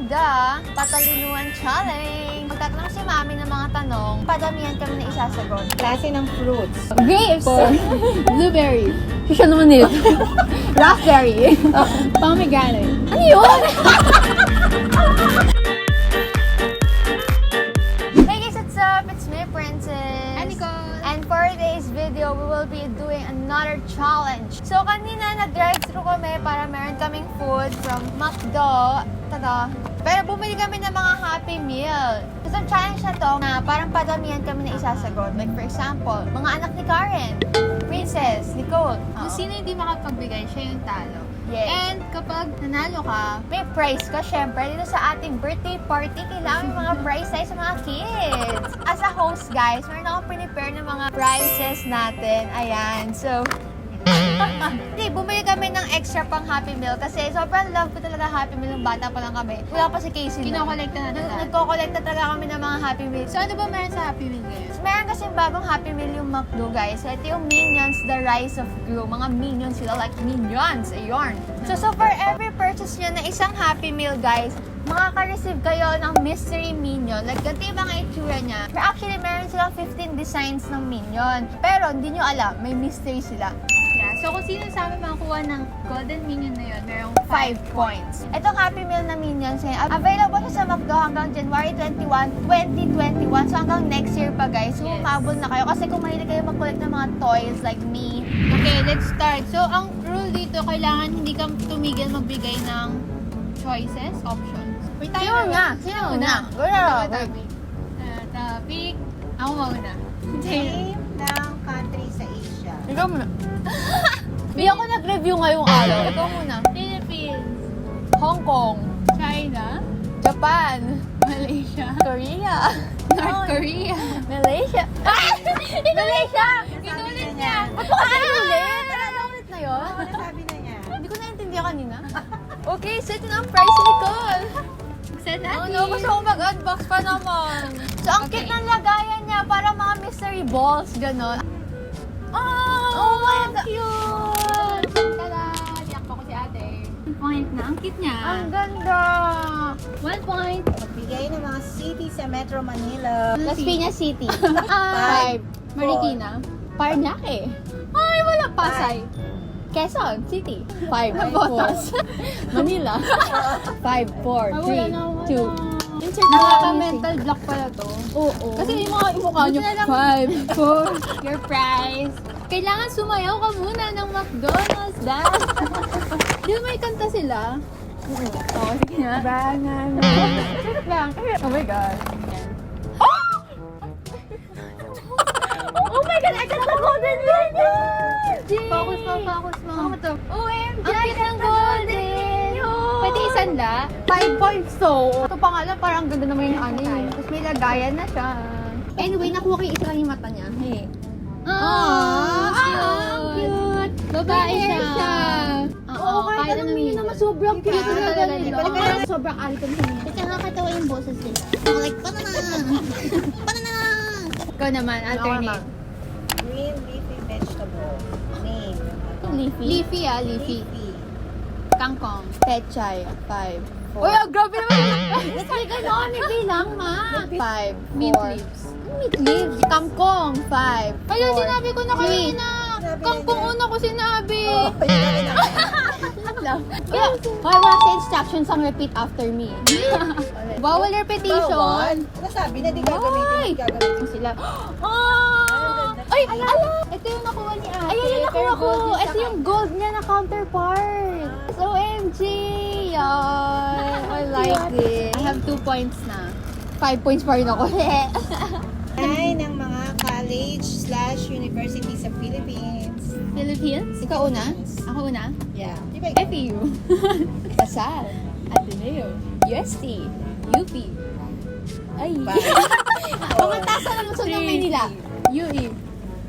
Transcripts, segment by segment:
the Patalinuan Challenge. Magtatanong si Mami ng mga tanong, padamihan kami na isasagot. Klase ng fruits. Grapes! Blueberry. Siya naman nito. Raspberry. Pomegranate. Ano yun? Hey guys, what's up? It's me, Princess. And Nicole. And for today's video, we will be doing another challenge. So kanina nag-drive-thru kami para meron kaming food from McDo. Tada. Pero bumili kami ng mga Happy Meal. So ang challenge na to, na parang padamihan kami na isasagot. Like for example, mga anak ni Karen, Princess, Nicole. Kung sino hindi makapagbigay, siya yung talo. Yes. And kapag nanalo ka, May prize ka, syempre. Dito sa ating birthday party, kailangan may mga prize tayo sa mga kids. As a host, guys, meron akong prepare ng mga prizes natin. Ayan. So, hindi, bumili kami ng extra pang Happy Meal kasi sobrang love ko talaga Happy Meal nung bata pa lang kami. Wala pa si Casey. kinokolekta na nila. Nagko-collect na talaga kami ng mga Happy Meal. So ano ba meron sa Happy Meal ngayon? So, meron kasing bagong Happy Meal yung McDo, guys. So, ito yung Minions, The Rise of Gru. Mga Minions sila, like Minions. Ayun. So for every purchase nyo na isang Happy Meal, guys, makaka-receive kayo ng mystery minion. Like, ganito yung mga itsura niya. Pero actually, meron silang 15 designs ng minion. Pero, hindi nyo alam, may mystery sila. Yeah. So kung sino sa amin makakuha ng golden minion na yun, merong 5 points. Itong Happy Meal na minions ngayon, available siya sa McDo hanggang January 21, 2021. So hanggang next year pa, guys. So, Yes. umabol na kayo. Kasi kung mahilig kayo mag-collect ng mga toys like me. Okay, let's start. So ang rule dito, kailangan hindi ka tumigil magbigay ng choices, options. Wait, tayo Sino una? Sino una? Go na. Topic. Topic. Ako mauna. Name ng country sa Asia. Ikaw muna. Hindi ako nag-review ngayong araw. Ikaw muna. Philippines. Hong Kong. China. Japan. Malaysia. Korea. North Korea. Malaysia. Malaysia! Inulit niya. Ba't mo kasi inulit? Ulit na yun? Ano sabi na niya? Hindi ko naintindihan kanina. Okay, set na ang price ni Nicole. Set Oh no, gusto ko mag-unbox pa naman. So, ang Okay. cute ng lagayan niya para mga mystery balls, gano'n. Oh my God! Cute! Tada! Diyak pa ko si ate. 1 point na. Ang cute niya. Ang ganda! 1 point. Magbigay ng mga city sa Metro Manila. Las Piñas City. 5. Marikina. Paranaque. Ay, wala. Pasay. Quezon City. 5. Botas. Manila. 5, 4, 3, 2. Nakaka-mental block pala to. Oo. Kasi yung mga imukha nyo, 5, 4, your prize. Kailangan sumayaw ka muna ng McDonald's, dad. Di ba may kanta sila? Oo, sige nga. Bangan. Sarap lang. Oh my God. Oh my God, I got the golden minion! Focus mo, focus mo. Ako to. OMG, ang cute ng golden! Pwede isanda? 5 points to. Ito pa nga lang, parang ganda naman yung ano yun. Tapos may lagayan na siya. Anyway, nakuha ko yung isa yung mata niya. Hey. Ang cute! Babae siya. Oo, kahit anong minion naman, sobrang cute Kaya talaga talaga nila. nila. Sobrang alitan sa minion. Kasi nakakatawa yung boses nila. Like, banana! Banana! Ikaw naman, alternate. Green leafy vegetable. Name. Leafy. Leafy leafy. Leafy. Kangkong. Pechay. 5, 4. Uy, grabe naman! May ganon, may bilang, ma. 5, 4. Mint leaves. Mint leaves. Kangkong. 5, 4. Ayun, sinabi ko na kanina. Sinabi Kangkong niya. una ko sinabi. Kaya, wala sa instructions ang repeat after me. Bawal repetition. Bawal. Ano sabi na di gagamitin? Ay! Di gagamitin. Sila. Ay, ala! Ito yung nakuha ni ate. Ayun yung nakuha pero ko. gold Ito yung gold niya na counterpart. OMG! Yan. I like it. I have 2 points na. 5 points pa rin ako. Ay, ng mga college/university sa Philippines. Philippines? Ikaw una? Ako una? Yeah. Di ba? FAU. Kasal. Ateneo. UST. UP. Ay. Four. Pangatasan ng Luzon ng Maynila. UE.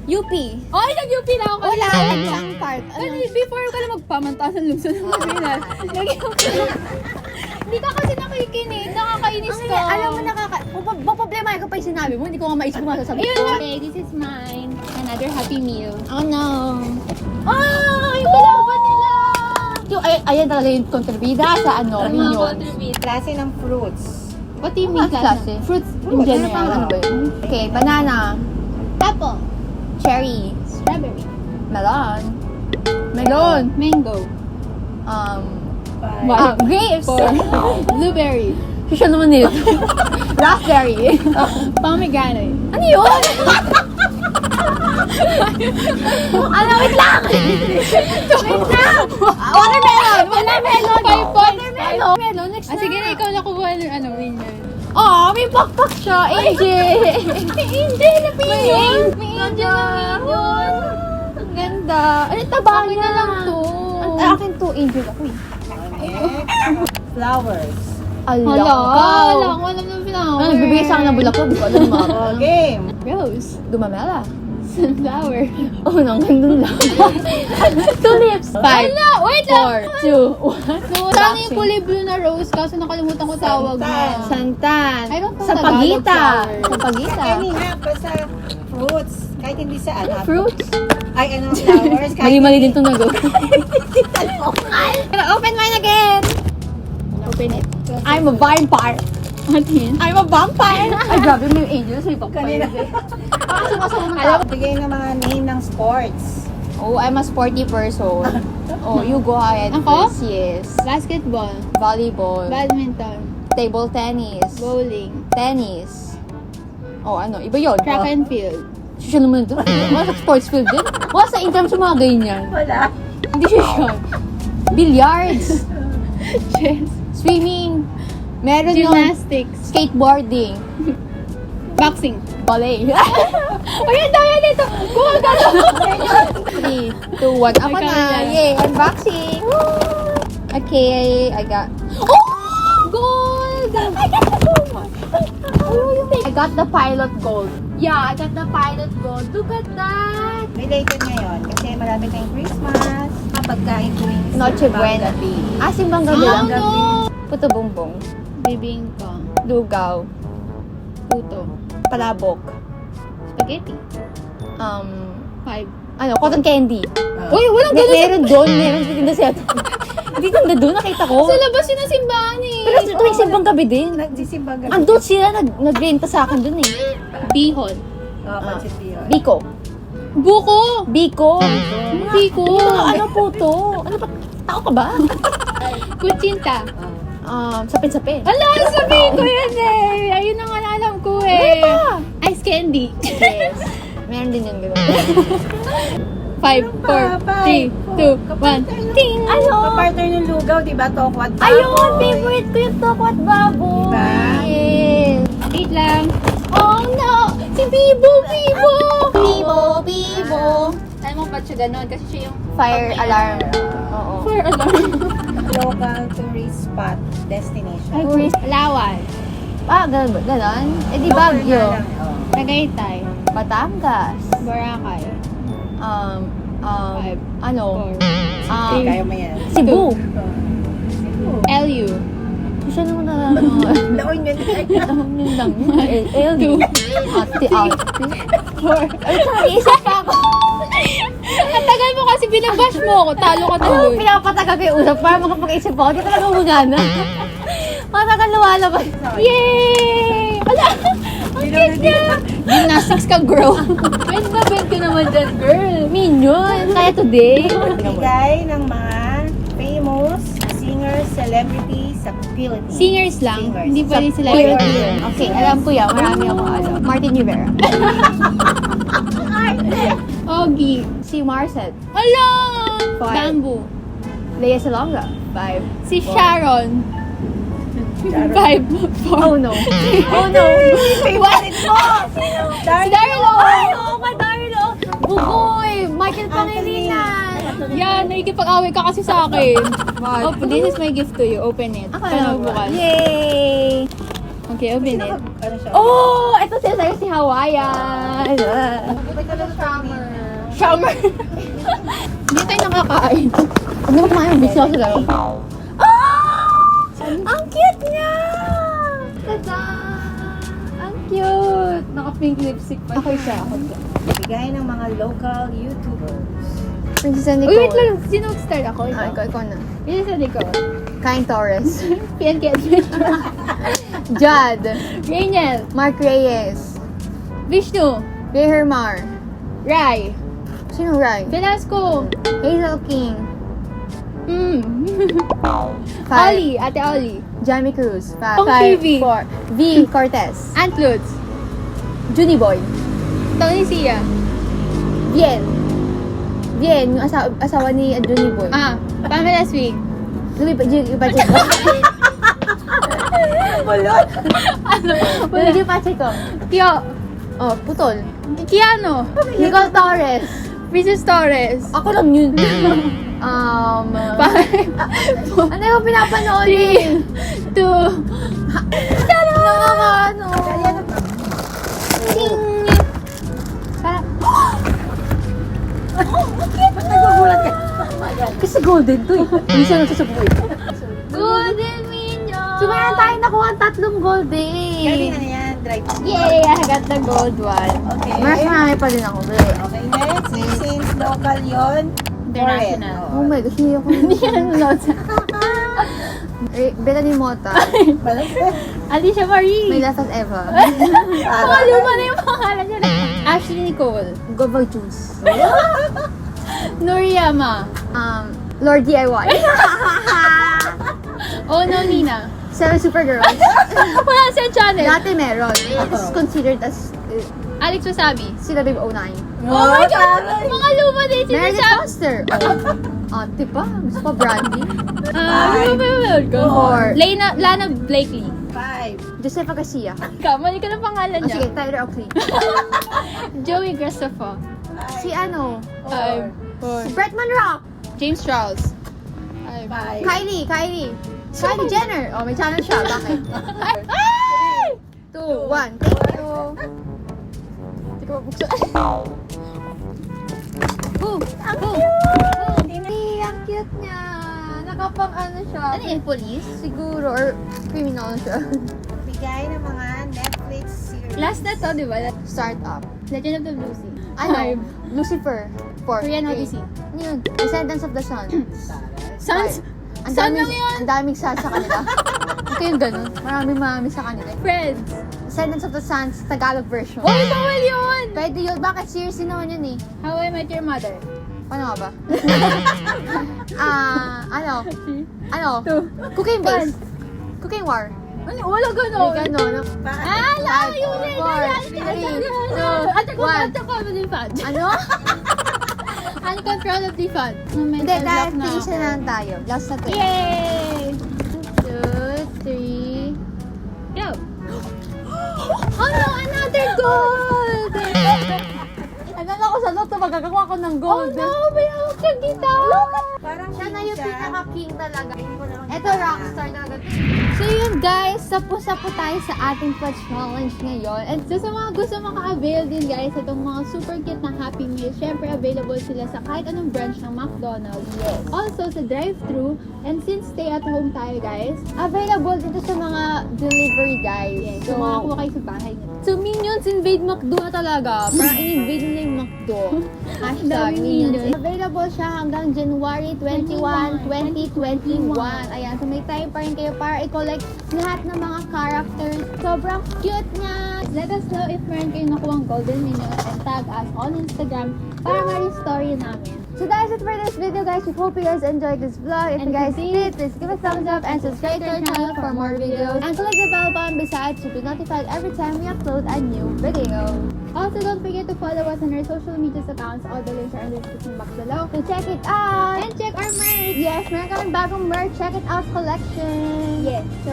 UP. Ay, nag-UP na ako. Wala. Lang part. Ano, before ka na magpamantasan Luzon ng Maynila. Nag-UP. Hindi ka kasi nakikinig. Nakakainis ka. Alam mo, problema ko pa yung sinabi mo. Hindi ko nga maisip kung masasabi Ayun ko. na. Okay, this is mine. Another Happy Meal. Oh no. Ah! Yung kalaban nila! Ayan talaga yung kontrabida sa ano, Mga minions. contribute. Klase ng fruits. What do you mean Klase? Fruits In in general. Ano general. ba yun? Okay, banana, Apple. cherry, Strawberry. melon, melon, Mango. grapes, Blueberry. siya naman nito. Raspberry. Pomegranate. Ano yun? Ano, wait lang! Wait lang! Watermelon! Watermelon! 5 points. Watermelon! Next na. Sige na, ikaw nakuha ng ano, winner. Oh, may backpack siya. Angel! May angel na minion! May angel na minion. Ang ganda. Ano, taba Akin na lang to. Akin to, angel ako eh. Next, flowers. Ala. Wala ko alam ng flower. Ano, nagbibigay sa akin ng bulaklak. Di ko alam mga. Oh, game. Rose. Dumamela. Sunflower. Oh, nanggang dun lang. Tulips. 5, Wala, wait lang. 4, 2, 1. Sana yung kulay blue na rose, kaso nakalimutan ko tawag mo. Santan. I don't know Sa Tagalog pagita. flower. Sa pagita. Kanina, basta fruits. Kahit hindi sa ano. Fruits. Ay, ano, flowers. Kahit Mali-mali din itong nag-go. Open mine again. Open it. I'm a vampire. What yun? I'm a vampire. Ay, grabe mo yung angel. Sa vampire. Kanina. Sumasama ng Alam, tao. bigay ng mga name ng sports. Oh, I'm a sporty person. Oh, you go ahead Ako? first. Yes. Basketball. Volleyball. Badminton. Table tennis. Bowling. Tennis. Oh, ano? Iba yun. Track and field. Siya naman doon. Wala sa sports field din. Wala sa income sa mga ganyan. Wala. Hindi siya yun. Billiards. Chess. Swimming. Meron yung Gymnastics. skateboarding. Boxing. Ballet. Ay, ang dami dito. Kuha ka na. 3, 2, 1. Ako Ikaw na. na. Yay, unboxing. Okay, I got... Oh! Gold! I got the pilot gold. Yeah, I got the pilot gold. Look at that. Related ngayon kasi malapit na yung Christmas. Pagkain tuwing Noche Buena. Simbang gabi Oh, lang. no. Puto bumbong. Bibingka. Lugaw. Puto. Palabok. Spaghetti. 5. Cotton candy. Uy, walang ganun. Meron doon. Meron sa tinda siya. Hindi tinda doon. Nakita ko. Sa labas yun ang simbahan eh. Pero tuwing simbang gabi din. Nagsisimbang gabi. Andun sila nagbenta sa akin dun eh. Bihon. Pansit yun. Biko. Buko. Biko. Biko. Ano po to? Ano pa? Tao ka ba? Kutsinta. Sapin-sapin. Ala, sabihin ko yan eh. Ayun ang alam ko eh. Ice candy. Yes. Meron din yung gano'n. 5, 4, 3, 2, 1. Ting! Kapartner ng lugaw, di ba? Tokwat. Ayun! Favorite ko yung tokwat baboy. Diba? Yes. Wait lang. Oh no! Si Bibo! Bibo! Bibo. Alam mo ba't siya ganon? Kasi siya yung Fire alarm. Oo. fire alarm. Local tourist spot destination. Tourist. Palawan. Ganun ba? Ganon? Eh di Baguio. Tagaytay. Batangas. Boracay. Five. Ano? 4. Kaya mo yan. Cebu. LU. Siya naman na Laon yun. yun lang. LD. Ate. 4. Ay, sorry. Isa pa ako. Ang tagal mo kasi binabash mo ako. Talo ka Ano, tuloy. pinapatagal ko yung usap para makapag-isip ako. Di talaga umagana. Matagal lumalabas. Yay! Wala! Ang cute niya! Gymnastics ka, girl. Ben na ben ka naman dyan, girl. Minion. Kaya today. Bigay ng mga famous singers, celebrities sa Philippines. Singers lang. Singers. Hindi pwede Sa sila Philippines. Okay, alam ko yan. Marami ako alam. Martin Rivera. Ogie. Si Marcel. Hala! 5. Bamboo. Lea Salonga. 5. Si Sharon. 5. 4. Oh no. Oh no. Favorite mo! Si Darlo! Ay, oo ka, Darlo. Bugoy. Michael Pangilinan. Yan, nakikipag-away ka kasi sa akin. Oh, this is my gift to you. Open it. Ako Paano na. bukas? Yay. Okay, open it. Ano siya? Oh, ito sila sa'yo si Hawaiian. Summer. Hindi tayo nakakain. Huwag naman kumain. Busy ako sila. Ang cute niya! Tada! Ang cute! Naka-pink lipstick pa. Ako siya. Ako siya. Bigay ng mga local YouTubers. Princess and Uy, Nicole. wait lang. Sino start ako? Ikaw na. Princess and Nicole. Nicole Torres. PNK Adventure. Judd. Rainiel. Mark Reyes. Vishnu. Behermar. Rai. Sino Rai? Velasco. Hazel King. Five. Ollie. Ate Ollie. Jamie Cruz. Pong Five. TV. Four. V. Cortez. Aunt Lutz. Junie Boy. Tony Sia. Bien. Bien, yung asawa ni Junie Boy. Pamela Swig. Luigi Pacheco. Bulot. Luigi Pacheco. Tio. Oh, putol. Kiano. Nicole Torres. Princess Torres. Ako lang yun. Ano yung pinapanood eh? 3, 2, Nakakaano. ting! Parang, Ba't nagugulat ka? Kasi golden to eh. Hindi siya nagsasabuhay. Golden Minion! Sumayan tayo nakuha ang 3 golden. Galing na yan, drive. Yay! I got the gold one. Okay. Mas marami pa din ako. Okay, next. Since local yon, International. Oh my gosh, hindi ako. Hindi ka nanonood sa... Bella ni Mota. Alicia Marie. May last as Eva. Mga luma na yung pangalan niya. Ashley Nicole. Guava Juice. Noriyama. Lord DIY. Oh no, Nina. 7 Supergirls. Wala sa channel. Dati meron. It is considered as Alex Wasabi. sila Babe 09. Oh my God! Mga luma din Meredith sinasabi. Foster. Ate pa. Gusto pa Brandy. Four. Lana Blakely. 5. Josefa Garcia. Mali ka ng pangalan Oh, sige, niya. Tyler Oakley. Joey Graceffa. Si ano? Four. Si Bretman Rock. James Charles. 5. Kylie Jenner. Oh, may channel siya. Bakit? 2, 1. Thank you. Hindi ko mabuksan. Ang cute niya. Nakapang ano siya. Ano yun, police? Siguro, or criminal siya. Bigay ng mga Netflix series. Last na to, di ba? Startup. Legend of the Blue Sea. Ano? Lucifer. 4. Korean Odyssey. Ano yun? Descendants of the Sun. Sons? Ang Sun daming, lang yun? ang daming sa kanila. Ito yung ganun. Marami sa kanila. Friends. Descendants of the Sun, Tagalog version. Uy, bawal yun! Pwede yun. Bakit? Series din naman yun eh. How I Met Your Mother. Paano nga ba? Ano? Two. Cooking base. Cooking war. Ano? Wala ganon. May ganun. Yun eh! Uncontrollably fun. Ano? Uncontrollably fun. Hindi, dahil finish na lang tayo. Last na to. Yay! 2, 3. Go! Oh no! Another gold! Nagkaka ko sa loto, magkakakuha ko ng Oh gold. no! May hawak siyang guitar! Parang Siya na yung pinaka-king talaga. Ito, Ito rockstar talaga. So yun guys, tapos na po tayo sa ating pledge challenge ngayon. And so sa mga gusto maka-avail din guys, itong mga super cute na Happy Meal, syempre available sila sa kahit anong branch ng McDonald's. Yes. Also sa drive-thru, and since stay at home tayo guys, available dito sa mga delivery guys. Yes. So, makakuha kayo sa bahay niyo. So Minions invade McDo na talaga. Parang in-invade nila yung McDo. Hashtag Dami Minions. Minions. Available siya hanggang January 21, 2021. Ayan, so may time pa rin kayo para i-collect lahat ng mga characters. Sobrang cute niya. Let us know if meron kayong nakuhang golden minions and tag us on Instagram para ma-restory namin. So that's it for this video guys. We hope you guys enjoyed this vlog. If you guys did, please give a thumbs up and subscribe to our channel for more videos. And click the bell button beside to be notified every time we upload a new video. Also, don't forget to follow us on our social media accounts. All the links are in the description box below. So check it out. And check our merch! Yes, meron kaming bagong merch. Check it out collection. Yes. So,